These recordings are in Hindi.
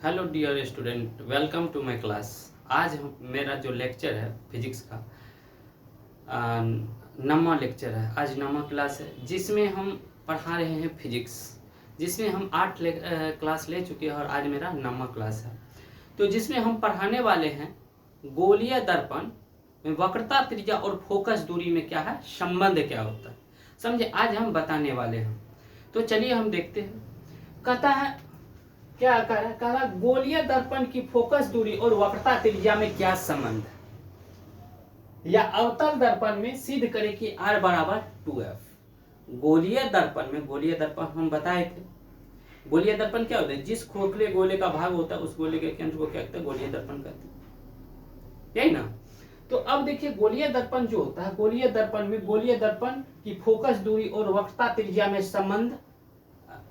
Hello dear student, welcome to my class. आज मेरा जो लेक्चर है फिजिक्स का नौवां लेक्चर है। आज नौवां क्लास है जिसमें हम पढ़ा रहे हैं फिजिक्स, जिसमें हम 8 क्लास ले चुके हैं और आज मेरा नौवां क्लास है। तो जिसमें हम पढ़ाने वाले हैं गोलीय दर्पण में वक्रता, त्रिज्या और फोकस दूरी में क्या है, संबंध क्या होता है, समझे। आज हम बताने वाले हैं। तो चलिए हम देखते हैं। कहता है क्या कह रहा है, कह रहा गोलीय दर्पण की फोकस दूरी और वक्रता त्रिज्या में क्या संबंध है, या अवतल दर्पण में सिद्ध करें कि R बराबर 2F। गोलीय दर्पण में, गोलीय दर्पण हम बताए थे। गोलीय दर्पण क्या होता है, जिस खोखले गोले का भाग होता है उस गोले के केंद्र को क्या कहते हैं, गोलीय दर्पण कहते हैं, यही ना। तो अब देखिए गोलीय दर्पण जो होता है, गोलीय दर्पण में गोलीय दर्पण की फोकस दूरी और वक्रता त्रिज्या में संबंध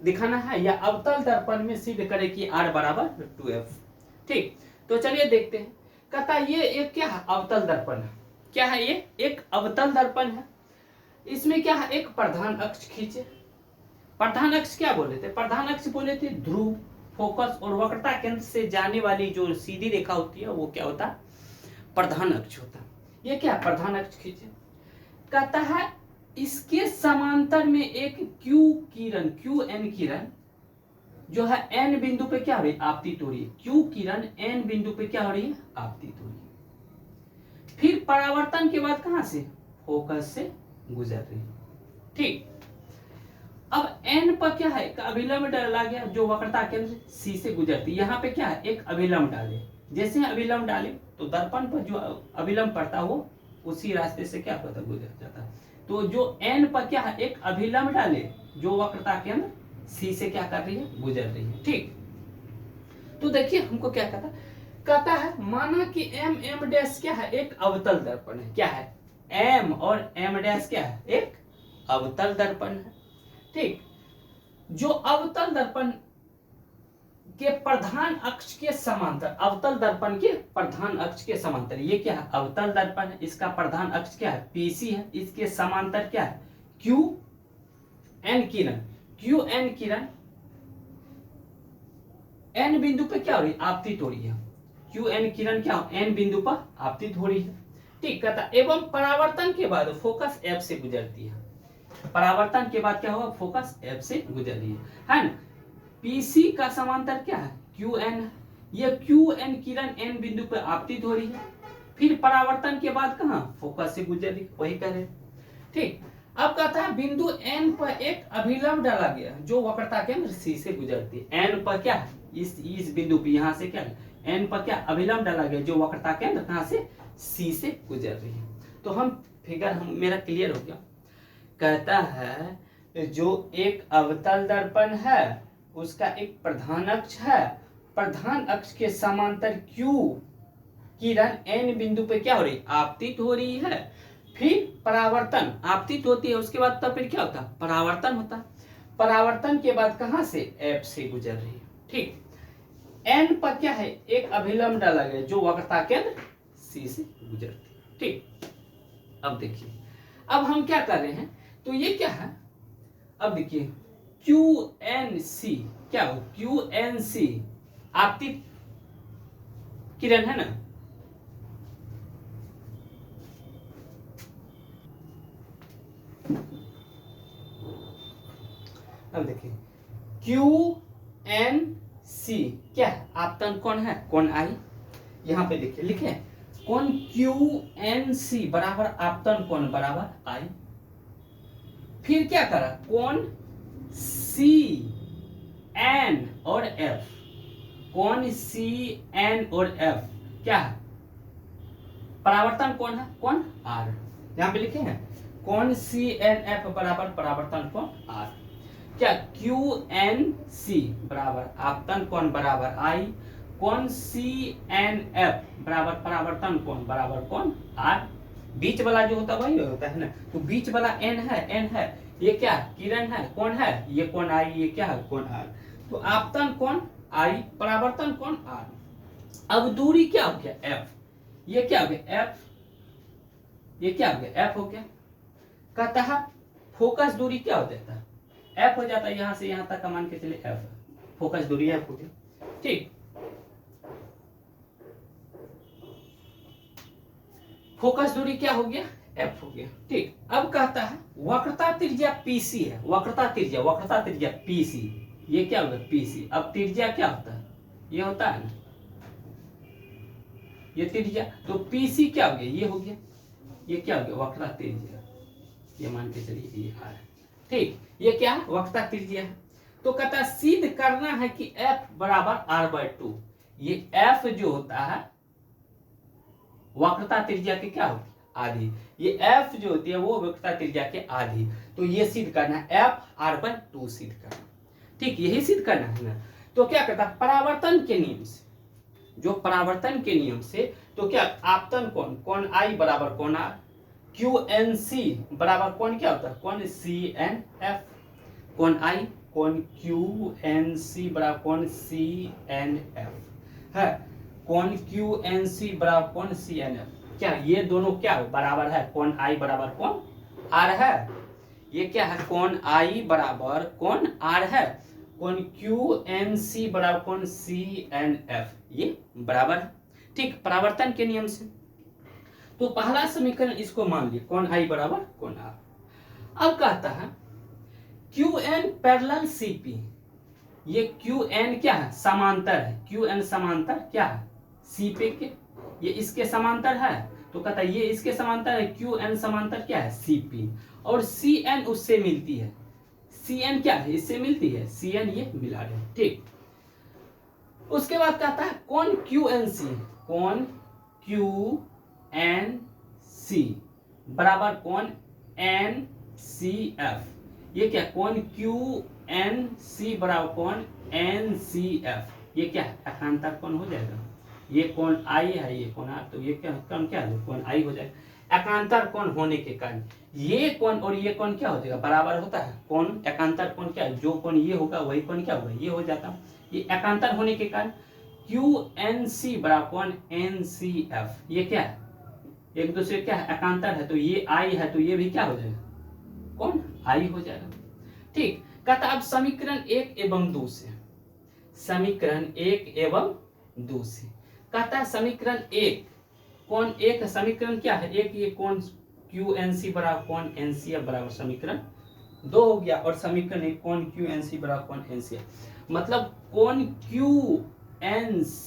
दिखाना है, या अवतल दर्पण में सिद्ध करें कि R बराबर 2F। ठीक, तो चलिए देखते हैं। कहता ये एक क्या है, अवतल दर्पण है। क्या है ये, एक अवतल दर्पण है। इसमें क्या है, एक प्रधान अक्ष खींचे। प्रधान अक्ष क्या बोले थे, प्रधान अक्ष बोले थे ध्रुव, फोकस और वक्रता केंद्र से जाने वाली जो सीधी रेखा होती है वो क्या होता है, प्रधान अक्ष होता है। ये क्या, प्रधान अक्ष खींचे। कहता है इसके समांतर में एक क्यू किरण, क्यू एन किरण जो है एन बिंदु पे क्या हो रही है, आपतित हो रही है। क्यू किरण एन बिंदु पे क्या हो रही है, आपतित हो रही है। फिर परावर्तन के बाद कहां से, फोकस से गुजर रही है। ठीक, अब एन पर क्या है, एक अभिलंब डाला गया जो वक्रता केंद्र सी से गुजरती है। यहाँ पे क्या है, एक अभिलंब डाले। जैसे अभिलंब डाले तो दर्पण पर जो अभिलंब पड़ता है वो उसी रास्ते से क्या पता गुजर जाता है। तो जो एन पर क्या है, एक अभिलंब डाले जो वक्रता केंद्र सी से क्या कर रही है, गुजर रही है। ठीक, तो देखिए हमको क्या कहता है माना कि एम एम डैश क्या है, एक अवतल दर्पण है। क्या है, एम और एम डैश क्या है, एक अवतल दर्पण है। ठीक, जो अवतल दर्पण के प्रधान अक्ष के समांतर, अवतल दर्पण के प्रधान अक्ष के समांतर, ये क्या है, अवतल दर्पण है। इसका प्रधान अक्ष क्या है, पीसी है। इसके समांतर क्या है, क्यू एन किरण। क्यू एन किरण एन बिंदु पे क्या हो रही है, आपतित हो रही है। क्यू एन किरण क्या हो, एन बिंदु पर आपतित हो रही है। ठीक, कहता एवं परावर्तन के बाद फोकस एफ से गुजरती है। परावर्तन के बाद क्या होगा, फोकस एफ से गुजर रही है ना। पीसी का समांतर क्या है, क्यू एन है। ये क्यू एन किरण एन बिंदु पर आपतित हो रही है। फिर परावर्तन के बाद कहां, फोकस से गुजर रही, वही कह रहे। ठीक, अब कहता है बिंदु एन पर एक अभिलंब डाला गया जो वक्रता केंद्र सी से गुजरती है। एन पर क्या है, इस बिंदु पे यहां से क्या है, एन पर क्या अभिलंब डाला गया जो वक्रता केंद्र कहां से, सी से गुजर रही है। तो हम फिगर मेरा क्लियर हो गया। कहता है जो एक अवतल दर्पण है उसका एक प्रधान अक्ष है। प्रधान अक्ष के समांतर क्यू किरण एन बिंदु पे क्या हो रही, आपतित हो रही है। फिर परावर्तन, आपतित होती है उसके बाद तब फिर क्या होता है, परावर्तन होता है। परावर्तन के बाद कहां से, एफ से गुजर रही है। ठीक, एन पर क्या है, एक अभिलंब डाला गया जो वक्रता केंद्र सी से गुजरती है। ठीक, अब देखिए अब हम क्या कर रहे हैं, तो ये क्या है, अब देखिए क्यू एन सी क्या हो, क्यू एन सी आपतित किरण है ना। अब देखिए क्यू एन सी क्या है, आपतन कोण है, कोण आई। यहां पे देखिए लिखे कोण क्यू एन सी बराबर आपतन कोण बराबर आई। फिर क्या करा, कोण सी एन और एफ, कोण सी एन और एफ क्या है, परावर्तन कोण है, कोण आर। यहां पे लिखे हैं कोण सी एन एफ बराबर परावर्तन कोण आर। क्या, क्यू एन सी बराबर आपतन कोण बराबर आई, कोण सी एन एफ बराबर परावर्तन कोण बराबर कोण आर। बीच वाला जो होता है वही होता है ना। तो बीच वाला एन है, एन है, ये क्या किरण है, कौन है, ये कौन आई, ये क्या है, कौन आर। तो आपतन कौन आई, परावर्तन कौन आर। अब दूरी क्या हो गया, एफ। ये क्या हो गया, एफ। ये क्या हो गया, एफ हो गया। कहता है फोकस दूरी क्या हो जाता है, एफ हो जाता है। यहां से यहां तक का मान के चले एफ, फोकस दूरी एफ हो गया। ठीक, फोकस दूरी क्या हो गया, एफ हो गया। ठीक, अब कहता है वक्रता त्रिज्या पीसी है, वक्रता त्रिज्या पीसी, ये क्या होगा पीसी। अब त्रिज्या क्या होता है, ये होता है ना, ये त्रिज्या, तो पीसी क्या हो गया, ये हो गया, ये क्या हो गया वक्रता त्रिज्या, ये मान के चलिए ये आ है। ठीक, ये क्या है वक्रता त्रिज्या है। तो कहता है सिद्ध करना है कि एफ बराबर r/2, ये एफ जो होता है वक्रता त्रिज्या के क्या होती है आधी, ये एफ जो होती है वो वक्रता त्रिज्या के आधी। तो ये सिद्ध करना है एफ r/2 सिद्ध करना। ठीक, यही सिद्ध करना है ना। तो क्या कहता है परावर्तन के नियम से, जो परावर्तन के नियम से, तो क्या आपतन कोण, कोण आई बराबर कोण आर, QNC बराबर कोण क्या होता है कोण CNF, कोण आई कोण QNC बराबर कोण CNF है, कोण QNC बराबर कोण CNF। क्या ये दोनों क्या बराबर है, कोण आई बराबर कोण आर है, ये क्या है कोण आई बराबर कोण आर है, कोण QNC बराबर कोण CNF, ये बराबर है। ठीक, परावर्तन के नियम से। तो पहला समीकरण इसको मान लिया कोण आई बराबर कोण आर। अब कहता है QN पैरेलल CP, ये QN क्या है समांतर है, QN समांतर क्या है CP के, ये इसके समांतर है। तो कहता है ये इसके समांतर है, QN समांतर क्या है CP, और CN उससे मिलती है, CN क्या है इससे मिलती है, CN ये मिला रहे। ठीक, उसके बाद कहता है कोण QNC, कोण QNC बराबर कोण NCF, ये क्या कोण QNC बराबर कोण NCF, ये क्या है एकांतर कोण हो जाएगा, ये कोण आई है ये कोण आर, तो ये क्या कोण क्या है कोण आई हो जाएगा। एकांतर कोण होने के कारण ये कोण और ये कोण क्या हो जाएगा बराबर होता है, कोण एकांतर कोण क्या है, जो कोण ये होगा वही कोण क्या होगा ये हो जाता। ये एकांतर होने के कारण QNC बराबर कोण NCF, ये क्या है एक दूसरे क्या है एकांतर है, तो ये आई है तो ये भी क्या हो जाएगा कोण आई हो जाएगा। ठीक, कहता अब समीकरण 1 एवं 2 से, समीकरण 1 एवं 2 से कहता है समीकरण 1 कोण 1 समीकरण क्या है एक, ये कोण QNC बराबर कोण NCF बराबर समीकरण 2 हो गया, और समीकरण 1 कोण QNC बराबर कोण NCF, मतलब कोण QNC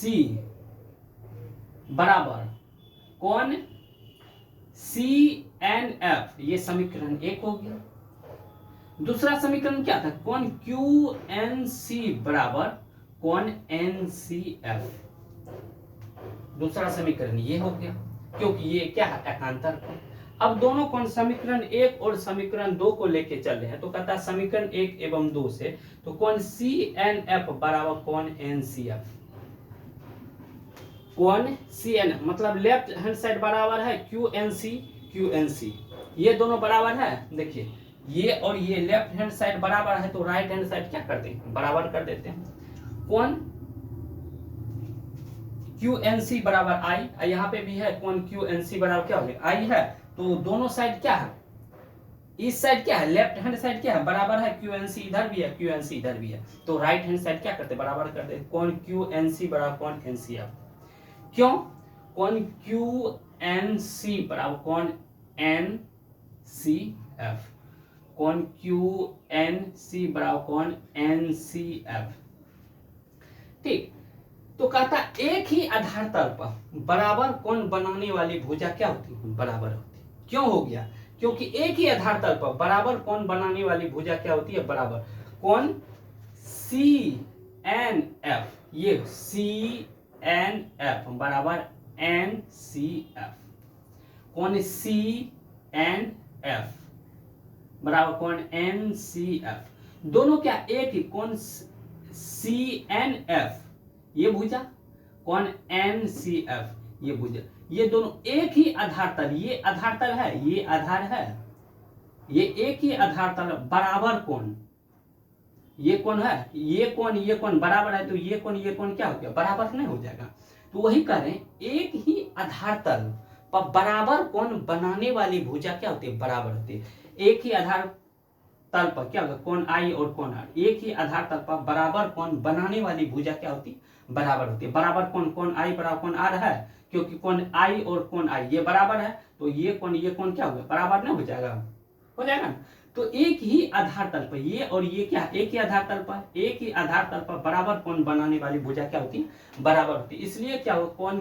बराबर कोण CNF, ये समीकरण 1 हो गया। दूसरा समीकरण क्या था कोण QNC बराबर कोण NCF, दूसरा समीकरण ये हो गया, क्योंकि ये क्या है एकांतर कोण। अब दोनों कोण समीकरण 1 और समीकरण 2 को लेके चल रहे हैं, तो कहता है समीकरण 1 एवं 2 से, तो कोण CNF बराबर कोण NCF, कोण CNF मतलब लेफ्ट हैंड साइड बराबर है QNC, ये दोनों बराबर है। देखिए ये और ये लेफ्ट हैंड साइड बराबर है, तो राइट हैंड साइड क्या करते हैं बराबर कर देते हैं। कोण QNC बराबर आई, यहाँ पे भी है कोण QNC बराबर क्या हो गया आई है, तो दोनों साइड क्या है, इस साइड क्या है लेफ्ट हैंड साइड क्या है बराबर है, QNC इधर भी है QNC इधर भी है, तो राइट हैंड साइड क्या करते बराबर कर देते, कोण QNC बराबर कोण NCF। क्यों, कोण QNC बराबर कोण NCF, कोण QNC बराबर कोण NCF। ठीक, तो कहता एक ही आधार तल पर बराबर कोण बनाने वाली भुजा क्या होती है बराबर होती है। क्यों हो गया, क्योंकि एक ही आधार तल पर बराबर कोण बनाने वाली भुजा क्या होती है बराबर, कोण CNF, ये CNF बराबर NCF, कोण CNF बराबर कोण NCF, दोनों क्या एक ही कोण CNF ये भुजा, कोण NCF ये भुजा, ये दोनों एक ही आधार तल, ये आधार तल है ये आधार है, ये एक ही आधार तल बराबर कोण, ये कोण है ये कोण बराबर है, तो ये कोण क्या हो गया बराबर नहीं हो जाएगा। तो वही कह रहे हैं एक ही आधार तल पर बराबर कोण बनाने वाली भुजा क्या होती है बराबर होती है। एक ही आधार तल पर क्या होगा, कोण आई और कोण आर, एक ही आधार तल पर बराबर कोण बनाने वाली भुजा क्या होती, बराबर होती है। बराबर कोण आई बराबर कोण आर है, क्योंकि कोण आई और कोण आई ये बराबर है, तो ये कोण क्या होगा, बराबर ना हो जाएगा, हो जाएगा ना। तो एक ही आधार तल पर ये और ये क्या, एक ही आधार तल पर, एक ही आधार तल पर बराबर कोण बनाने वाली भुजा क्या होती, बराबर होती। इसलिए क्या होगा,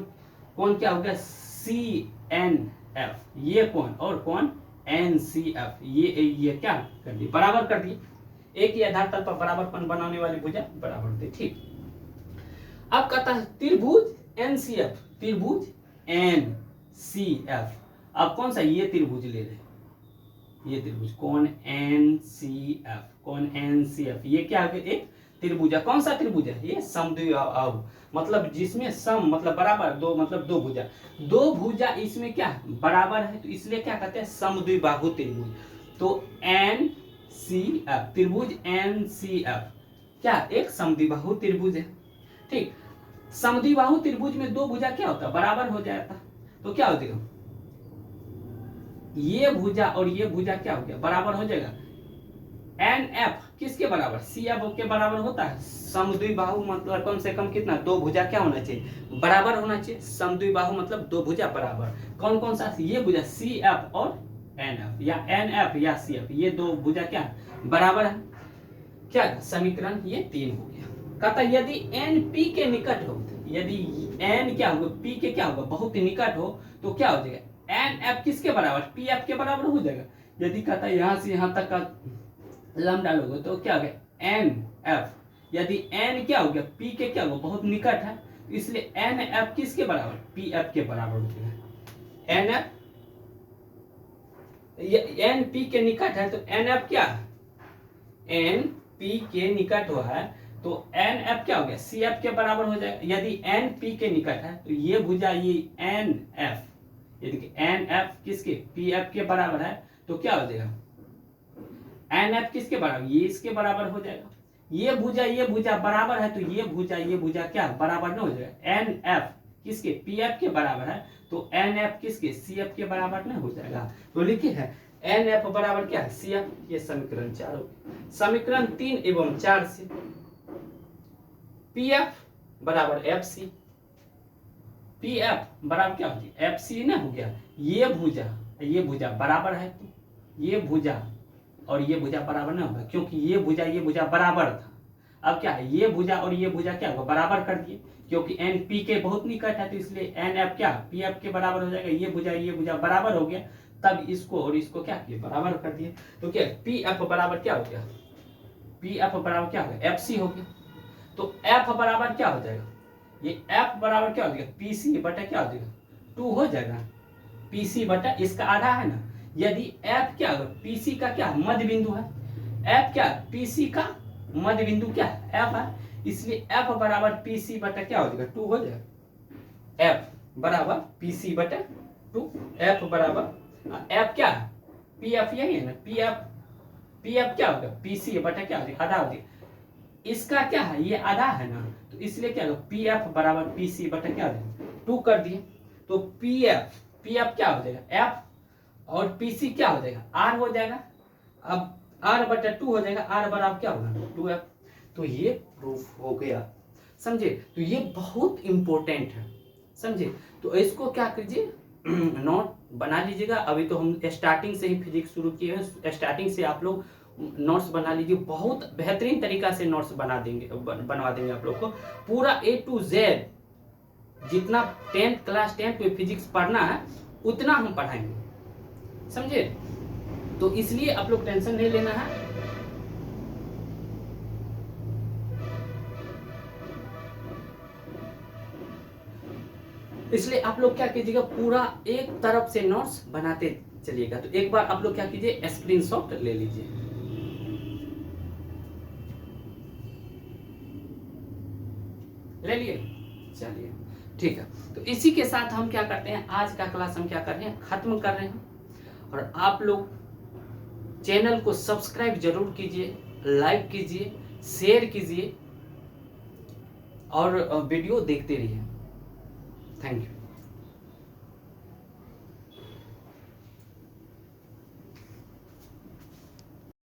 कोण क्या हो गया, CNF ये कोण, और कोण NCF ये क्या कर दी, बराबर कर दी। एक ही आधार तल पर बराबर कोण बनाने वाली भुजा बराबर होती, ठीक। अब कहता है त्रिभुज NCF, त्रिभुज NCF, अब कौन सा, ये त्रिभुज ले रहे, ये त्रिभुज कोण NCF, कोण NCF ये क्या है, एक त्रिभुज है। कौन सा त्रिभुज है, ये समद्विबाहु, मतलब जिसमें सम मतलब बराबर, दो मतलब दो भुजा, दो भुजा इसमें क्या बराबर है, तो इसलिए क्या कहते हैं, समद्विबाहु त्रिभुज। तो NCF त्रिभुज NCF क्या, एक समद्विबाहु त्रिभुज है, ठीक। समद्विबाहु त्रिभुज में दो भुजा क्या होता है, बराबर हो जाता, तो क्या हो जाएगा, ये भुजा और ये भुजा क्या हो गया, बराबर हो जाएगा। NF किसके बराबर, CF के बराबर होता है। समद्विबाहु मतलब कम से कम कितना, दो भुजा क्या होना चाहिए, बराबर होना चाहिए। समद्विबाहु मतलब दो भुजा बराबर, कौन कौन सा, ये भुजा CF और NF, या NF या CF ये दो भुजा क्या बराबर है, क्या समीकरण ये 3 हो गया। कहता यदि n p के निकट हो, यदि n क्या होगा, p के क्या होगा, बहुत निकट हो, तो क्या हो जाएगा, NF किसके बराबर, PF के बराबर हो जाएगा। यदि कहता है यहाँ से यहाँ तक का लंब डालोगे तो क्या हो गया, NF, यदि n क्या हो गया, p के क्या होगा, बहुत निकट है, इसलिए NF किसके बराबर, PF के बराबर हो जाएगा। NF NP के निकट है, तो NF क्या, NP के निकट हुआ है, तो NF क्या हो गया, CF के बराबर हो जाएगा। यदि NP के निकट है तो ये भुजा ये NF, यदि NF किसके, PF के बराबर है, तो क्या हो जाएगा, NF किसके बराबर, ये इसके बराबर हो जाएगा। ये भुजा बराबर है, तो ये भुजा क्या बराबर ना हो जाएगा। NF किसके, PF के बराबर है, तो NF किसके, CF के बराबर ना हो जाएगा। तो लिखिए है NF बराबर क्या है, CF, ये समीकरण 4 हो गया। समीकरण 3 एवं 4 से PF बराबर FC, PF बराबर क्या हो गया, FC ना हो गया। ये भुजा बराबर है, तो ये भुजा और ये भुजा बराबर ना होगा, क्योंकि ये भुजा बराबर था। अब क्या है, ये भुजा और ये भुजा क्या होगा, बराबर कर दिए, क्योंकि NP के बहुत निकट है, तो इसलिए NF क्या PF के बराबर हो जाएगा। ये भुजा बराबर हो गया, तब इसको और इसको क्या किया, बराबर कर दिए, तो क्या PF बराबर क्या हो गया, PF बराबर क्या हो गया, FC हो गया। तो F बराबर क्या हो जाएगा, ये F बराबर क्या हो जाएगा, PC बटा क्या हो जाएगा, 2 हो जाएगा। PC बटा इसका आधा है ना, यदि F क्या होगा, PC का क्या मध्य बिंदु है, F क्या PC का मध्य बिंदु क्या है, F है, इसलिए F बराबर PC बटा क्या हो जाएगा, 2 हो जाएगा। F बराबर PC बटा 2, F बराबर F क्या है, PF यही है ना, PF क्या होगा, PC बटा क्या हो जाएगा, आधा हो जाएगा। इसका क्या है, ये आधा है ना, तो इसलिए क्या होगा, PF बराबर PC बटा क्या हो जाएगा, 2 कर दिए, तो PF क्या हो जाएगा, F और PC क्या हो जाएगा, R हो जाएगा। अब R बटा 2 हो जाएगा, R बराबर क्या होगा, 2F। तो ये प्रूफ हो गया, समझे। तो ये बहुत इंपॉर्टेंट है, समझे। तो इसको क्या कीजिए, नोट बना लीजिएगा। अभी तो हम स्टार्टिंग से ही फिजिक्स शुरू किए हैं, स्टार्टिंग से आप लोग नोट्स बना लीजिए। बहुत बेहतरीन तरीका से नोट्स बनवा देंगे आप लोग को, पूरा A to Z, जितना 10th क्लास 10th में फिजिक्स पढ़ना है उतना हम पढ़ाएंगे, समझे। तो इसलिए आप लोग टेंशन नहीं लेना है। इसलिए आप लोग क्या कीजिएगा, पूरा एक तरफ से नोट्स बनाते चलिएगा। तो एक बार आप लोग क्या कीजिए, स्क्रीनशॉट ले लीजिए। ले लिए, चलिए ठीक है। तो इसी के साथ हम क्या करते हैं, आज का क्लास हम क्या कर रहे हैं, खत्म कर रहे हैं। और आप लोग चैनल को सब्सक्राइब जरूर कीजिए, लाइक कीजिए, शेयर कीजिए और वीडियो देखते रहिए। Thank you.